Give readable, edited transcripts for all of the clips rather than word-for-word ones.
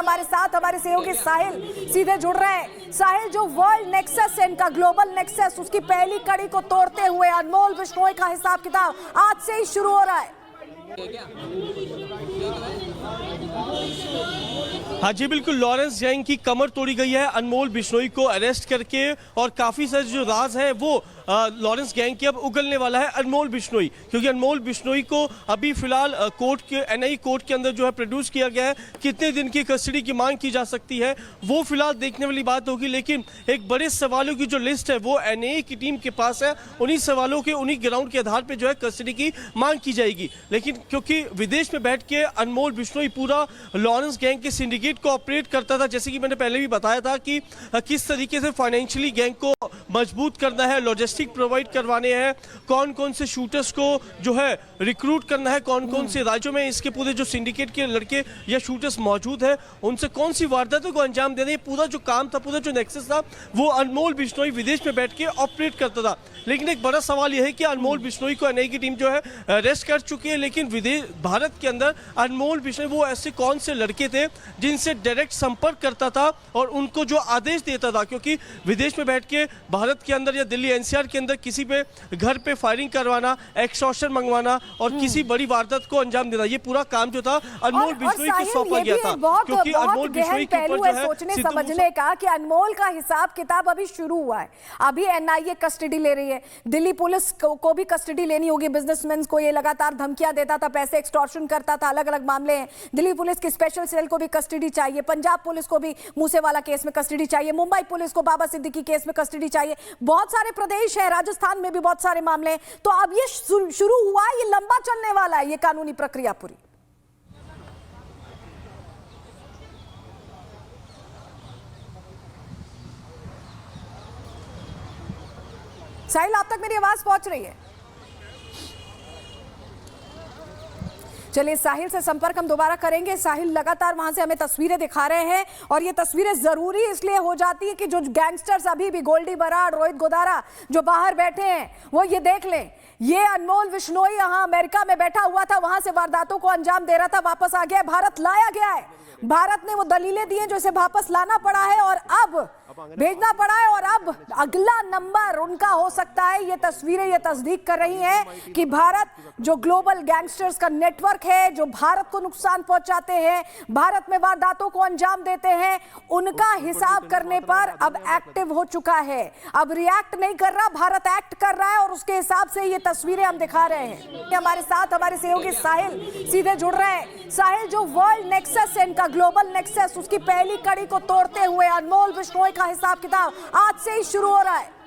हमारे साथ हमारे सहयोगी साहिल सीधे जुड़ रहे हैं। साहिल, जो वर्ल्ड नेक्सस है इनका, ग्लोबल नेक्सस, उसकी पहली कड़ी को तोड़ते हुए अनमोल बिश्नोई का हिसाब किताब आज से ही शुरू हो रहा है। हाँ जी बिल्कुल, लॉरेंस गैंग की कमर तोड़ी गई है अनमोल बिश्नोई को अरेस्ट करके, और काफी सारे जो राज है वो लॉरेंस गैंग की अब उगलने वाला है अनमोल बिश्नोई, क्योंकि अनमोल बिश्नोई को अभी फिलहाल कोर्ट के एनआई कोर्ट के अंदर जो है प्रोड्यूस किया गया है। कितने दिन की कस्टडी की मांग की जा सकती है वो फिलहाल देखने वाली बात होगी, लेकिन एक बड़े सवालों की जो लिस्ट है वो एनआई की टीम के पास है। उन्हीं सवालों के उन्हीं ग्राउंड के आधार पर जो है कस्टडी की मांग की जाएगी। लेकिन क्योंकि विदेश में बैठ के अनमोल बिश्नोई पूरा लॉरेंस गैंग के सिंडिकेट को ऑपरेट करता था, जैसे कि मैंने पहले भी बताया था कि किस तरीके से फाइनेंशियली गैंग को मजबूत करना है, लॉजिस्टिक प्रोवाइड करवाने हैं, कौन कौन से शूटर्स को जो है रिक्रूट करना है, कौन कौन से राज्यों में इसके पूरे जो सिंडिकेट के लड़के या शूटर्स मौजूद है, उनसे कौन सी वारदातों को अंजाम देना, ये पूरा जो काम था, पूरा जो नेक्सस था, वो अनमोल बिश्नोई विदेश में बैठ के ऑपरेट करता था। लेकिन एक बड़ा सवाल यह है कि अनमोल बिश्नोई को एनआई की टीम जो है अरेस्ट कर चुकी है, लेकिन विदेश भारत के अंदर अनमोल बिश्नोई वो ऐसे कौन से लड़के थे जिनसे डायरेक्ट संपर्क करता था और उनको जो आदेश देता था, क्योंकि विदेश में बैठ के भारत के अंदर या दिल्ली एनसीआर के अंदर किसी पे घर पे फायरिंग करवाना, एक्सटॉर्शन मंगवाना और किसी बड़ी वारदात को अंजाम देना, ये पूरा काम जो था अनमोल बिश्नोई को सौंपा गया था। क्योंकि अनमोल बिश्नोई के ऊपर जो है सोचने समझने का कि अनमोल का हिसाब किताब अभी शुरू हुआ है। अभी एनआईए कस्टडी ले रही है, दिल्ली पुलिस को भी कस्टडी लेनी होगी। बिजनेसमैन को ये लगातार धमकियां देता था, पैसे एक्सटॉर्शन करता था, अलग अलग मामले हैं। दिल्ली पुलिस की स्पेशल सेल को भी कस्टडी चाहिए, पंजाब पुलिस को भी मूसेवाला केस में कस्टडी चाहिए, मुंबई पुलिस को बाबा सिद्दीकी केस में कस्टडी चाहिए। बहुत सारे प्रदेश है, राजस्थान में भी बहुत सारे मामले हैं। तो अब ये शुरू हुआ, ये लंबा चलने वाला है, ये कानूनी प्रक्रिया पूरी। साहिल, आप तक मेरी आवाज पहुंच रही है? चलिए, साहिल से संपर्क हम दोबारा करेंगे। साहिल लगातार वहां से हमें तस्वीरें दिखा रहे हैं, और ये तस्वीरें जरूरी इसलिए हो जाती है कि जो गैंगस्टर्स अभी भी गोल्डी बराड़, रोहित गोदारा जो बाहर बैठे हैं, वो ये देख लें, ये अनमोल बिश्नोई यहाँ अमेरिका में बैठा हुआ था, वहां से वारदातों को अंजाम दे रहा था, वापस आ गया, भारत लाया गया है। भारत ने वो दलीलें दी हैं जो इसे वापस लाना पड़ा है और अब भेजना पड़ा है, और अब अगला नंबर उनका हो सकता है। ये तस्वीरें ये तस्दीक कर रही हैं कि भारत जो ग्लोबल गैंगस्टर्स का नेटवर्क है, जो भारत को नुकसान पहुंचाते हैं, भारत में वारदातों को अंजाम देते हैं, उनका हिसाब करने पर अब एक्टिव हो चुका है। अब रिएक्ट नहीं कर रहा, भारत एक्ट कर रहा है, और उसके हिसाब से ये तस्वीरें हम दिखा रहे हैं। हमारे साथ हमारे सहयोगी साहिल सीधे जुड़ रहे हैं। साहिल, जो वर्ल्ड नेक्सस है इनका, ग्लोबल नेक्सस, उसकी पहली कड़ी को तोड़ते हुए अनमोल बिश्नोई का हिसाब किताब आज से ही शुरू हो रहा है।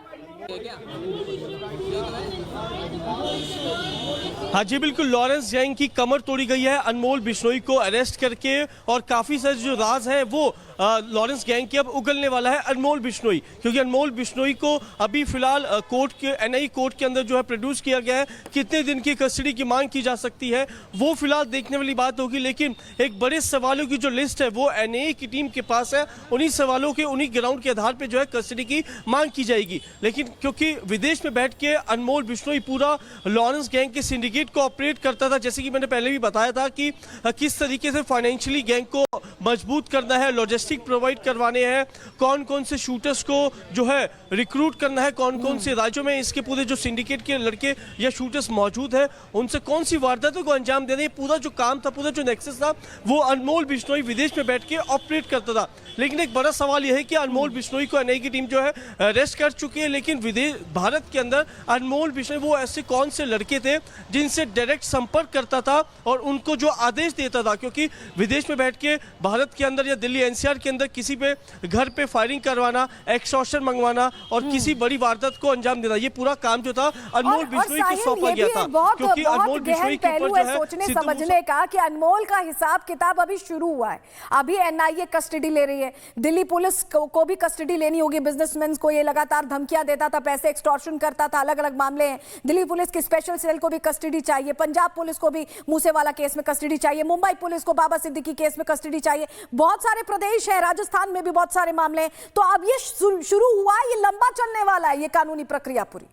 हाँ जी बिल्कुल, लॉरेंस गैंग की कमर तोड़ी गई है अनमोल बिश्नोई को अरेस्ट करके, और काफी सारे जो राज है वो लॉरेंस गैंग की अब उगलने वाला है अनमोल बिश्नोई, क्योंकि अनमोल बिश्नोई को अभी फिलहाल कोर्ट के एनआई कोर्ट के अंदर जो है प्रोड्यूस किया गया है। कितने दिन की कस्टडी की मांग की जा सकती है वो फिलहाल देखने वाली बात होगी, लेकिन एक बड़े सवालों की जो लिस्ट है वो एनआई की टीम के पास है। उन्हीं सवालों के उन्हीं ग्राउंड के आधार पर जो है कस्टडी की मांग की जाएगी। लेकिन क्योंकि विदेश में बैठ के अनमोल बिश्नोई पूरा लॉरेंस गैंग के सिंडिकेट को ऑपरेट करता था, जैसे कि मैंने पहले भी बताया था कि किस तरीके से फाइनेंशियली गैंग को मजबूत करना है, लॉजिस्टिक प्रोवाइड करवाने हैं, कौन कौन से शूटर्स को जो है रिक्रूट करना है, कौन कौन से राज्यों में इसके पूरे जो सिंडिकेट के लड़के या शूटर्स मौजूद है, उनसे कौन सी वारदातों को अंजाम देना, ये पूरा जो काम था, पूरा जो नेक्सस था, वो अनमोल बिश्नोई विदेश में बैठ के ऑपरेट करता था। लेकिन एक बड़ा सवाल यह है कि अनमोल बिश्नोई को एनआई की टीम जो है अरेस्ट कर चुकी है, लेकिन विदेश भारत के अंदर अनमोल बिश्नोई वो ऐसे कौन से लड़के थे जिनसे डायरेक्ट संपर्क करता था और उनको जो आदेश देता था, क्योंकि विदेश में बैठ के भारत के अंदर या दिल्ली एनसीआर के अंदर किसी पे घर पे फायरिंग करवाना, एक्सटॉर्शन मंगवाना और किसी बड़ी वारदात को अंजाम देना, ये पूरा काम जो था अनमोल बिश्नोई को सौंपा गया था। क्योंकि अनमोल बिश्नोई के ऊपर जो है सोचने समझने का कि अनमोल का हिसाब किताब अभी शुरू हुआ है। अभी एनआईए कस्टडी ले रही है, दिल्ली पुलिस को भी कस्टडी लेनी होगी। बिजनेसमैन को ये लगातार धमकियां देता था, पैसे एक्सटॉर्शन करता था, अलग अलग मामले हैं। दिल्ली पुलिस की स्पेशल सेल को भी कस्टडी चाहिए, पंजाब पुलिस को भी मूसेवाला केस में कस्टडी चाहिए, मुंबई पुलिस को बाबा सिद्दीकी केस में कस्टडी चाहिए। बहुत सारे प्रदेश है, राजस्थान में भी बहुत सारे मामले हैं। तो अब ये शुरू हुआ, ये लंबा चलने वाला है, ये कानूनी प्रक्रिया पूरी।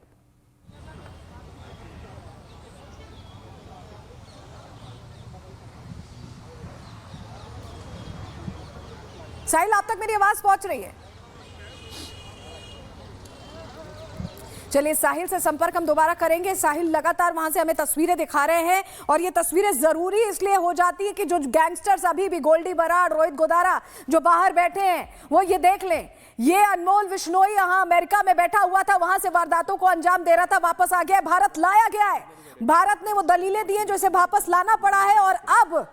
साहिल, आप तक मेरी आवाज पहुंच रही है? चलिए साहिल से संपर्क हम दोबारा करेंगे। साहिल लगातार वहां से हमें तस्वीरें दिखा रहे हैं और ये तस्वीरें जरूरी इसलिए हो जाती है कि जो गैंगस्टर्स अभी भी गोल्डी बराड़, रोहित गोदारा जो बाहर बैठे हैं वो ये देख लें। ये अनमोल बिश्नोई यहाँ अमेरिका में बैठा हुआ था, वहां से वारदातों को अंजाम दे रहा था, वापस आ गया है, भारत लाया गया है। भारत ने वो दलीलें दी हैं जो इसे वापस लाना पड़ा है और अब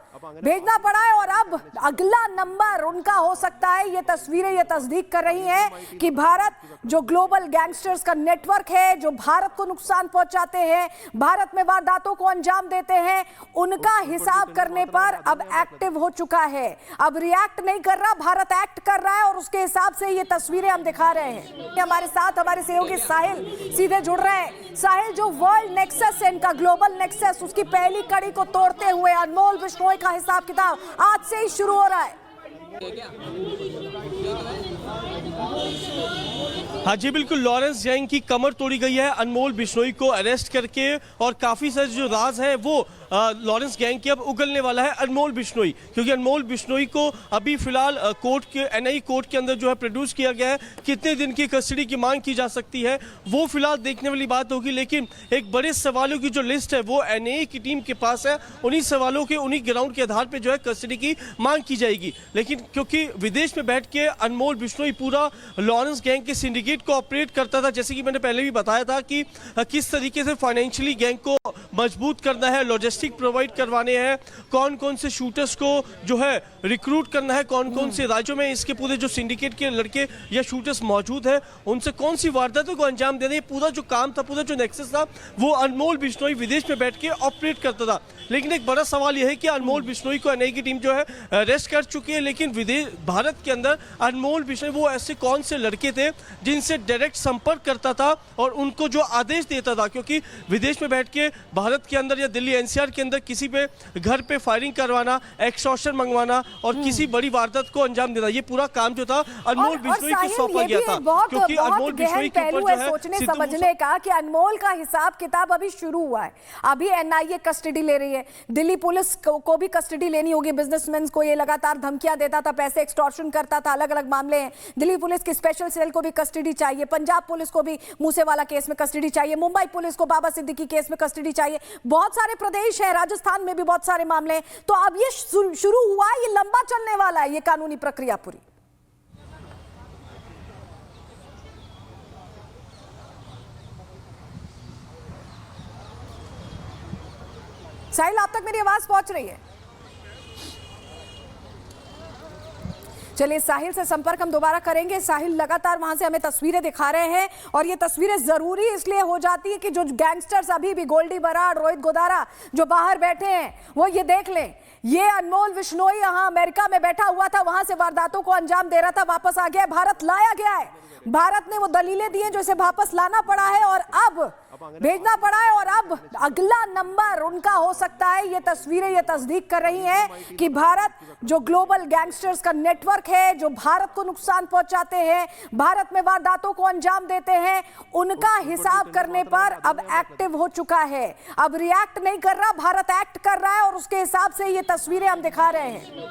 भेजना पड़ा है और अब अगला नंबर उनका हो सकता है। ये तस्वीरें ये तस्दीक कर रही हैं कि भारत जो ग्लोबल गैंगस्टर्स का नेटवर्क है, जो भारत को नुकसान पहुंचाते हैं, भारत में वारदातों को अंजाम देते हैं, उनका हिसाब करने पर अब एक्टिव हो चुका है। अब रिएक्ट नहीं कर रहा, भारत एक्ट कर रहा है और उसके हिसाब से ये तस्वीरें हम दिखा रहे हैं। हमारे साथ हमारे सहयोगी साहिल सीधे जुड़ रहे हैं। साहिल, जो वर्ल्ड नेक्सस है इनका, ग्लोबल नेक्सस, उसकी पहली कड़ी को तोड़ते हुए अनमोल बिश्नोई का हिसाब किताब आज से ही शुरू हो रहा है। हाँ जी बिल्कुल, लॉरेंस जैंग की कमर तोड़ी गई है अनमोल बिश्नोई को अरेस्ट करके और काफी सारे जो राज है वो लॉरेंस गैंग की अब उगलने वाला है अनमोल बिश्नोई, क्योंकि अनमोल बिश्नोई को अभी फिलहाल कोर्ट के एनआई कोर्ट के अंदर जो है प्रोड्यूस किया गया है। कितने दिन की कस्टडी की मांग की जा सकती है वो फिलहाल देखने वाली बात होगी, लेकिन एक बड़े सवालों की जो लिस्ट है वो एनआई की टीम के पास है। उन्हीं सवालों के उन्हीं ग्राउंड के आधार पर जो है कस्टडी की मांग की जाएगी। लेकिन क्योंकि विदेश में बैठ के अनमोल बिश्नोई पूरा लॉरेंस गैंग के सिंडिकेट को ऑपरेट करता था, जैसे कि मैंने पहले भी बताया था कि किस तरीके से फाइनेंशियली गैंग को मजबूत करना है, लॉजिस्टिक प्रोवाइड करवाने हैं, कौन कौन से शूटर्स को जो है रिक्रूट करना है, कौन कौन से राज्यों में इसके पूरे जो सिंडिकेट के लड़के या शूटर्स मौजूद हैं, उनसे कौन सी वारदातों को अंजाम देना है। पूरा जो काम था, पूरा जो नेक्सस था, वो अनमोल बिश्नोई विदेश में बैठ के ऑपरेट करता था। लेकिन एक बड़ा सवाल यह है कि अनमोल बिश्नोई को एनआई की टीम जो है अरेस्ट कर चुकी है, लेकिन विदेश भारत के अंदर अनमोल बिश्नोई वो ऐसे कौन से लड़के थे जिनसे डायरेक्ट संपर्क करता था और उनको जो आदेश देता था, क्योंकि विदेश में बैठ के भारत के अंदर या दिल्ली एनसीआर के अंदर किसी पे घर पे फायरिंग करवाना, एक्सटॉर्शन मंगवाना और किसी बड़ी वारदात को अंजाम देना, ये पूरा काम जो था अनमोल बिश्नोई को सौंपा गया था। क्योंकि अनमोल बिश्नोई के ऊपर जो है सोचने समझने का कि अनमोल का हिसाब किताब अभी शुरू हुआ है, अभी एनआईए कस्टडी ले रही है, दिल्ली पुलिस को भी कस्टडी लेनी होगी। बिजनेसमैन को ये लगातार धमकियां देता था, पैसे एक्सटॉर्शन करता था, अलग अलग मामले हैं। दिल्ली पुलिस की स्पेशल सेल को भी कस्टडी चाहिए, पंजाब पुलिस को भी मूसेवाला केस में कस्टडी चाहिए, मुंबई पुलिस को बाबा सिद्दीकी केस में कस्टडी चाहिए। बहुत सारे प्रदेश है, राजस्थान में भी बहुत सारे मामले हैं। तो अब ये शुरू हुआ, ये लंबा चलने वाला है, ये कानूनी प्रक्रिया पूरी। साहिल, आप तक मेरी आवाज पहुंच रही है? चलिए साहिल से संपर्क हम दोबारा करेंगे। साहिल लगातार वहां से हमें तस्वीरें दिखा रहे हैं और ये तस्वीरें जरूरी इसलिए हो जाती है कि जो गैंगस्टर्स अभी भी गोल्डी बराड़, रोहित गोदारा जो बाहर बैठे हैं वो ये देख लें। ये अनमोल बिश्नोई यहाँ अमेरिका में बैठा हुआ था, वहां से वारदातों को अंजाम दे रहा था, वापस आ गया है, भारत लाया गया है। भारत ने वो दलीलें दी हैं जो इसे वापस लाना पड़ा है और अब भेजना पड़ा है और अब अगला नंबर उनका हो सकता है। ये तस्वीरें ये तस्दीक कर रही हैं कि भारत जो ग्लोबल गैंगस्टर्स का नेटवर्क है, जो भारत को नुकसान पहुंचाते हैं, भारत में वारदातों को अंजाम देते हैं, उनका हिसाब करने पर अब एक्टिव हो चुका है। अब रिएक्ट नहीं कर रहा, भारत एक्ट कर रहा है और उसके हिसाब से ये तस्वीरें हम दिखा रहे हैं।